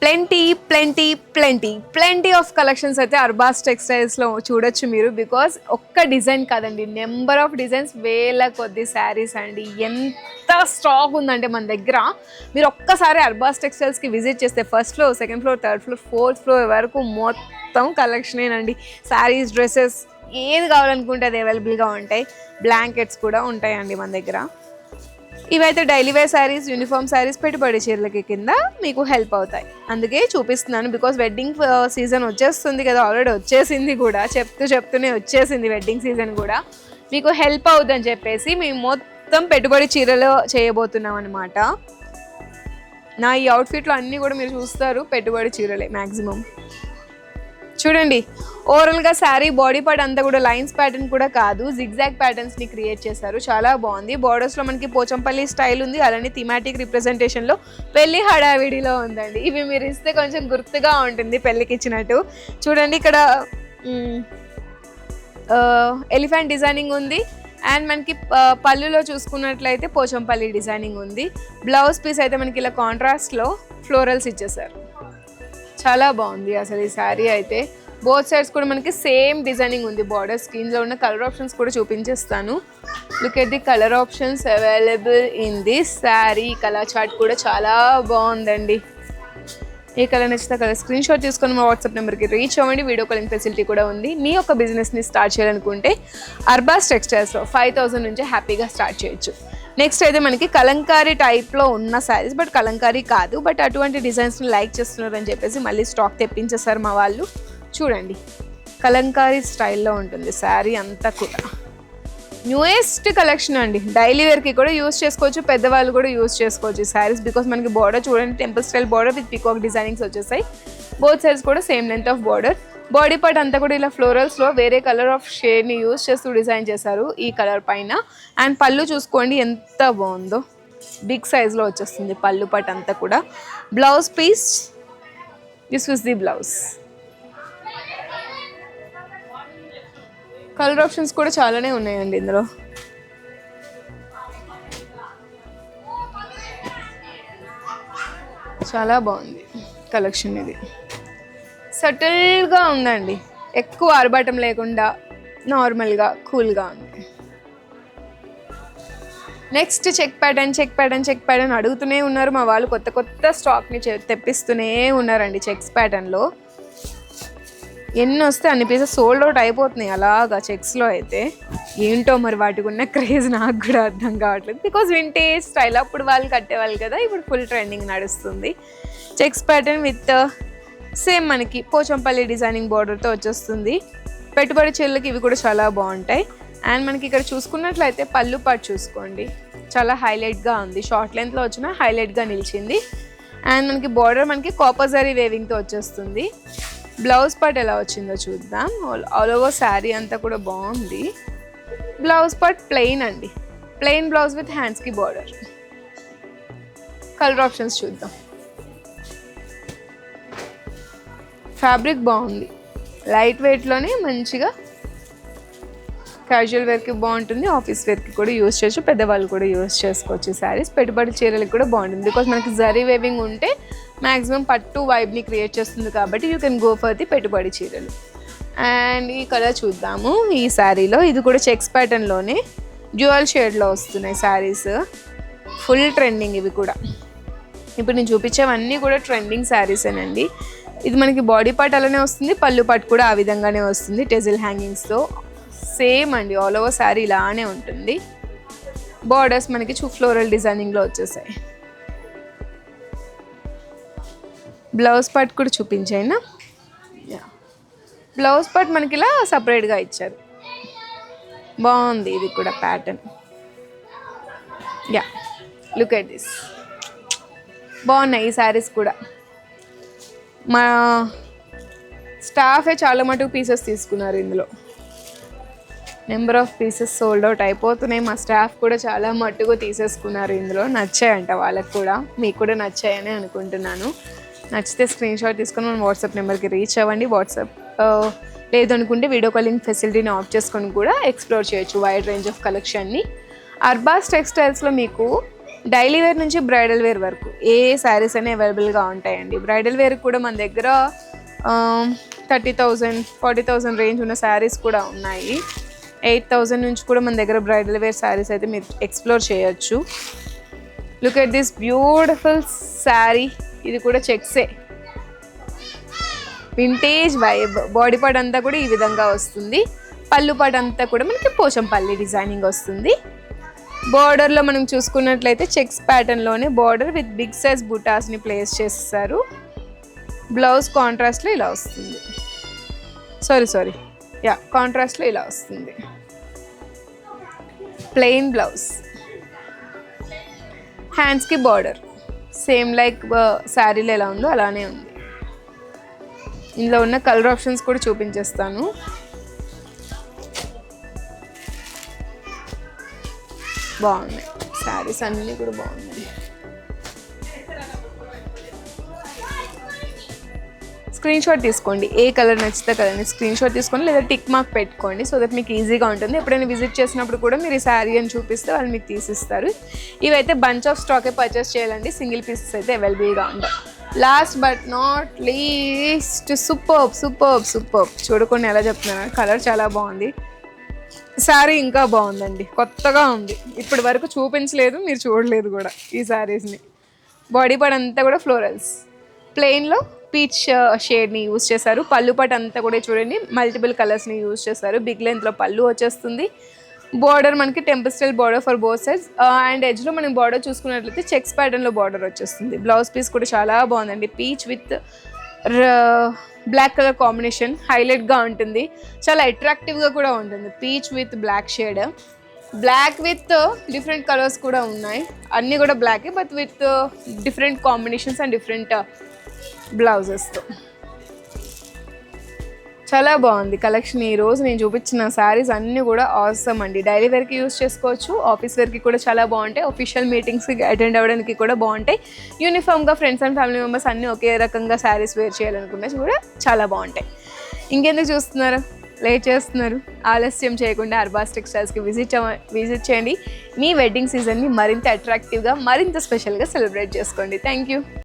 Plenty of collections అయితే అర్బాస్ టెక్స్టైల్స్లో చూడొచ్చు మీరు. బికాజ్ ఒక్క డిజైన్ కాదండి, నెంబర్ ఆఫ్ డిజైన్స్, వేల కొద్ది శారీస్ అండి. ఎంత స్టాక్ ఉందంటే మన దగ్గర. మీరు ఒక్కసారి అర్బాస్ టెక్స్టైల్స్కి విజిట్ చేస్తే first floor, second floor, third floor, fourth floor వరకు మొత్తం కలెక్షనేనండి. శారీస్, డ్రెస్సెస్ ఏది కావాలనుకుంటే అది అవైలబుల్గా ఉంటాయి. బ్లాంకెట్స్ కూడా ఉంటాయండి మన దగ్గర. ఇవైతే daily wear sarees, uniform sarees, పెట్టుబడి చీరలకి కింద మీకు హెల్ప్ అవుతాయి. అందుకే చూపిస్తున్నాను. బికాస్ వెడ్డింగ్ సీజన్ వచ్చేస్తుంది కదా, ఆల్రెడీ వచ్చేసింది కూడా, చెప్తూనే వచ్చేసింది వెడ్డింగ్ సీజన్ కూడా. మీకు హెల్ప్ అవుతుందని చెప్పేసి మేము మొత్తం పెట్టుబడి చీరలు చేయబోతున్నాం అనమాట. నా ఈ అవుట్ఫిట్లో అన్నీ కూడా మీరు చూస్తారు పెట్టుబడి చీరలే మ్యాక్సిమం. చూడండి, ఓవరాల్గా శారీ బాడీ పార్ట్ అంతా కూడా లైన్స్ ప్యాటర్న్ కూడా కాదు, జిగ్జాగ్ ప్యాటర్న్స్ని క్రియేట్ చేశారు. చాలా బాగుంది. బార్డర్స్లో మనకి పోచంపల్లి స్టైల్ ఉంది, అలానే థీమాటిక్ రిప్రజెంటేషన్లో పెళ్లి హడావిడిలో ఉందండి. ఇవి మీరు ఇస్తే కొంచెం గుర్తుగా ఉంటుంది పెళ్ళికి ఇచ్చినట్టు. చూడండి, ఇక్కడ ఎలిఫెంట్ డిజైనింగ్ ఉంది. అండ్ మనకి పళ్ళులో చూసుకున్నట్లయితే పోచంపల్లి డిజైనింగ్ ఉంది. బ్లౌజ్ పీస్ అయితే మనకి ఇలా కాంట్రాస్ట్లో ఫ్లోరల్స్ ఇచ్చేసారు. చాలా బాగుంది అసలు ఈ శారీ అయితే. బోత్ సైడ్స్ కూడా మనకి సేమ్ డిజైనింగ్ ఉంది. బార్డర్ స్క్రీన్లో ఉన్న కలర్ ఆప్షన్స్ కూడా చూపించేస్తాను. Look at the colour options available in this sari. Colour chart కూడా చాలా బాగుందండి. ఏ కలర్ నచ్చితే కలర్ స్క్రీన్ షాట్ తీసుకొని మా వాట్సాప్ నెంబర్కి రీచ్ అవ్వండి. వీడియో కాలింగ్ ఫెసిలిటీ కూడా ఉంది. మీ యొక్క బిజినెస్ని స్టార్ట్ చేయాలనుకుంటే అర్బాస్ టెక్స్టైల్స్లో 5000 నుంచి హ్యాపీగా స్టార్ట్ చేయొచ్చు. నెక్స్ట్ అయితే మనకి కలంకారీ టైప్లో ఉన్న శారీస్, బట్ కలంకారీ కాదు, బట్ అటువంటి డిజైన్స్ని లైక్ చేస్తున్నారని చెప్పేసి మళ్ళీ స్టాక్ తెప్పించేసారు మా వాళ్ళు. చూడండి, కలంకారీ స్టైల్లో ఉంటుంది శారీ అంతా కూడా. న్యూయెస్ట్ కలెక్షన్ అండి. డైలీ వేర్కి కూడా యూస్ చేసుకోవచ్చు, పెద్దవాళ్ళు కూడా యూస్ చేసుకోవచ్చు ఈ శారీస్. బికాస్ మనకి బార్డర్ చూడండి, temple style border with peacock designings వచ్చేసాయి. బోత్ సైడ్స్ కూడా same length of border. Body part అంతా కూడా ఇలా ఫ్లోరల్స్లో వేరే కలర్ ఆఫ్ షేడ్ని యూజ్ చేస్తూ డిజైన్ చేశారు ఈ కలర్ పైన. అండ్ పళ్ళు చూసుకోండి ఎంత బాగుందో, బిగ్ సైజ్లో వచ్చేస్తుంది పళ్ళు పార్ట్ అంతా కూడా. Blouse piece, this was the blouse. Colour options కూడా చాలానే ఉన్నాయండి ఇందులో. చాలా బాగుంది కలెక్షన్. ఇది సటిల్గా ఉందండి, ఎక్కువ ఆర్భాటం లేకుండా నార్మల్గా కూల్గా ఉంది. నెక్స్ట్ చెక్ ప్యాటర్న్ అడుగుతూనే ఉన్నారు మా వాళ్ళు. కొత్త స్టాక్ని తెప్పిస్తూనే ఉన్నారండి చెక్స్ ప్యాటర్న్లో. ఎన్ని వస్తే అన్ని పీసెస్ సోల్డ్ అవుట్ అయిపోతున్నాయి అలాగా చెక్స్లో అయితే. ఏంటో మరి వాటికి ఉన్న క్రేజ్ నాకు కూడా అర్థం కావట్లేదు. బికాజ్ వింటేజ్ స్టైల్ అప్పుడు వాళ్ళు కట్టేవాళ్ళు కదా, ఇప్పుడు ఫుల్ ట్రెండింగ్ నడుస్తుంది. చెక్స్ ప్యాటర్న్ విత్ సేమ్ మనకి పోచంపల్లి డిజైనింగ్ బార్డర్తో వచ్చేస్తుంది. పెట్టుబడి చీరలకి ఇవి కూడా చాలా బాగుంటాయి. అండ్ మనకి ఇక్కడ చూసుకున్నట్లయితే పళ్ళు పార్ట్ చూసుకోండి, చాలా హైలైట్గా ఉంది. షార్ట్ లెంత్లో వచ్చిన హైలైట్గా నిలిచింది. అండ్ మనకి బార్డర్ మనకి కాపర్ జరీ వేవింగ్తో వచ్చేస్తుంది. బ్లౌజ్ పార్ట్ ఎలా వచ్చిందో చూద్దాం. ఆల్ ఓవర్ శారీ అంతా కూడా బాగుంది. బ్లౌజ్ పార్ట్ ప్లెయిన్ అండి, ప్లెయిన్ బ్లౌజ్ విత్ హ్యాండ్స్కి బార్డర్. కలర్ ఆప్షన్స్ చూద్దాం. ఫ్యాబ్రిక్ బాగుంది, లైట్ వెయిట్లోనే మంచిగా క్యాజువల్ వేర్కి బాగుంటుంది, ఆఫీస్ వేర్కి కూడా యూజ్ చేయొచ్చు, పెద్దవాళ్ళు కూడా యూజ్ చేసుకోవచ్చు. శారీస్ పెట్టుబడి చీరలకి కూడా బాగుంటుంది. బికాజ్ మనకి జరీ వేవింగ్ ఉంటే మ్యాక్సిమం పట్టు వైబ్ని క్రియేట్ చేస్తుంది కాబట్టి you can go for the పెట్టుబడి చీరలు. అండ్ ఈ కలర్ చూద్దాము ఈ శారీలో. ఇది కూడా చెక్స్ ప్యాటర్న్లోనే డ్యూయల్ షేడ్లో వస్తున్నాయి శారీస్. ఫుల్ ట్రెండింగ్ ఇవి కూడా. ఇప్పుడు నేను చూపించేవన్నీ కూడా ట్రెండింగ్ శారీసేనండి. ఇది మనకి బాడీ పార్ట్ అలానే వస్తుంది, పళ్ళు పార్ట్ కూడా ఆ విధంగానే వస్తుంది టెజిల్ హ్యాంగింగ్స్తో. సేమ్ అండి, ఆల్ ఓవర్ శారీ ఇలానే ఉంటుంది. బార్డర్స్ మనకి ఫ్లోరల్ డిజైనింగ్లో వచ్చేసాయి. బ్లౌజ్ పార్ట్ కూడా చూపించైనా. బ్లౌజ్ పార్ట్ మనకి ఇలా సపరేట్గా ఇచ్చారు, బాగుంది ఇది కూడా ప్యాటర్న్. లుక్ ఎట్ దిస్, బాగున్నాయి ఈ శారీస్ కూడా. మా స్టాఫే చాలా మటుకు పీసెస్ తీసుకున్నారు ఇందులో. Number of pieces sold out అయిపోతున్నాయి. మా స్టాఫ్ కూడా చాలా మట్టుకు తీసేసుకున్నారు ఇందులో. నచ్చాయంట వాళ్ళకి కూడా, మీకు కూడా నచ్చాయని అనుకుంటున్నాను. నచ్చితే స్క్రీన్ షాట్ తీసుకొని మన వాట్సాప్ నెంబర్కి రీచ్ అవ్వండి. వాట్సాప్ లేదనుకుంటే వీడియో కాలింగ్ ఫెసిలిటీని ఆఫ్ చేసుకొని కూడా ఎక్స్ప్లోర్ చేయొచ్చు వైడ్ రేంజ్ ఆఫ్ కలెక్షన్ని. అర్బాస్ టెక్స్టైల్స్లో మీకు డైలీ వేర్ నుంచి బ్రైడల్ వేర్ వరకు ఏ శారీస్ అనేవి అవైలబుల్గా ఉంటాయండి. బ్రైడల్ వేర్ కూడా మన దగ్గర 30,000 40,000 రేంజ్ ఉన్న శారీస్ కూడా ఉన్నాయి. 8,000 నుంచి కూడా మన దగ్గర బ్రైడల్ వేర్ శారీస్ అయితే మీరు ఎక్స్ప్లోర్ చేయొచ్చు. Look at this beautiful sari. ఇది కూడా చెక్సే, వింటేజ్ వైబ్. బాడీ పార్ట్ అంతా కూడా ఈ విధంగా వస్తుంది. పళ్ళు పార్ట్ అంతా కూడా మనకి పోచంపల్లి డిజైనింగ్ వస్తుంది. బార్డర్లో మనం చూసుకున్నట్లయితే చెక్స్ ప్యాటర్న్లోనే బార్డర్ విత్ బిగ్ సైజ్ బుటాస్ని ప్లేస్ చేస్తారు. బ్లౌజ్ కాంట్రాస్ట్లో ఇలా వస్తుంది. సారీ కాంట్రాస్ట్లో ఇలా వస్తుంది. ప్లెయిన్ బ్లౌజ్, హ్యాండ్స్కి బార్డర్ సేమ్ లైక్ శారీలో ఎలా ఉందో అలానే ఉంది. ఇందులో ఉన్న కలర్ ఆప్షన్స్ కూడా చూపించేస్తాను. బాగున్నాయి శారీస్ అన్నీ కూడా బాగున్నాయి. స్క్రీన్ షాట్ తీసుకోండి. ఏ కలర్ నచ్చితే కలర్ని స్క్రీన్ షాట్ తీసుకోండి, లేదా టిక్ మార్క్ పెట్టుకోండి. సో దట్ మీకు ఈజీగా ఉంటుంది. ఎప్పుడైనా విజిట్ చేసినప్పుడు కూడా మీరు ఈ శారీ అని చూపిస్తే వాళ్ళు మీకు తీసిస్తారు. ఇవైతే బంచ్ ఆఫ్ స్టాకే పర్చేస్ చేయాలండి. సింగిల్ పీసెస్ అయితే అవైలబుల్గా ఉంటాయి. Last but not least superb. చూడకుండా ఎలా చెప్తున్నాను, కలర్ చాలా బాగుంది. శారీ ఇంకా బాగుందండి, కొత్తగా ఉంది. ఇప్పటి వరకు చూపించలేదు, మీరు చూడలేదు కూడా ఈ శారీస్ని. బాడీ పార్ట్ అంతా కూడా ఫ్లోరల్స్, ప్లెయిన్లో పీచ్ షేడ్ని యూజ్ చేశారు. పళ్ళు పార్ట్ అంతా కూడా చూడండి మల్టిపుల్ కలర్స్ని యూజ్ చేశారు. బిగ్ లెంత్లో పళ్ళు వచ్చేస్తుంది. బార్డర్ మనకి temple style border for both sides. And ఎడ్జ్లో మనం బార్డర్ చూసుకున్నట్లయితే చెక్స్ ప్యాటర్న్లో బార్డర్ వచ్చేస్తుంది. బ్లౌజ్ పీస్ కూడా చాలా బాగుందండి. Peach with black colour combination హైలైట్గా ఉంటుంది. చాలా అట్రాక్టివ్గా కూడా ఉంటుంది. Peach with black shade, black with different colours కూడా ఉన్నాయి. అన్నీ కూడా బ్లాకే but with different combinations and different బ్లౌజెస్తో చాలా బాగుంది కలెక్షన్. ఈరోజు నేను చూపించిన శారీస్ అన్నీ కూడా ఆసమ్ అండి. డైలీ వేర్కి యూస్ చేసుకోవచ్చు, ఆఫీస్ వేర్కి కూడా చాలా బాగుంటాయి, అఫీషియల్ మీటింగ్స్కి అటెండ్ అవ్వడానికి కూడా బాగుంటాయి. యూనిఫామ్గా ఫ్రెండ్స్ అండ్ ఫ్యామిలీ మెంబర్స్ అన్నీ ఒకే రకంగా శారీస్ వేర్ చేయాలనుకున్నా కూడా చాలా బాగుంటాయి. ఇంకెందుకు చూస్తున్నారు, లేట్ చేస్తున్నారు? ఆలస్యం చేయకుండా అర్బాస్ టెక్స్టైల్స్కి విజిట్ చేయండి. మీ వెడ్డింగ్ సీజన్ని మరింత అట్రాక్టివ్గా, మరింత స్పెషల్గా సెలబ్రేట్ చేసుకోండి. Thank you.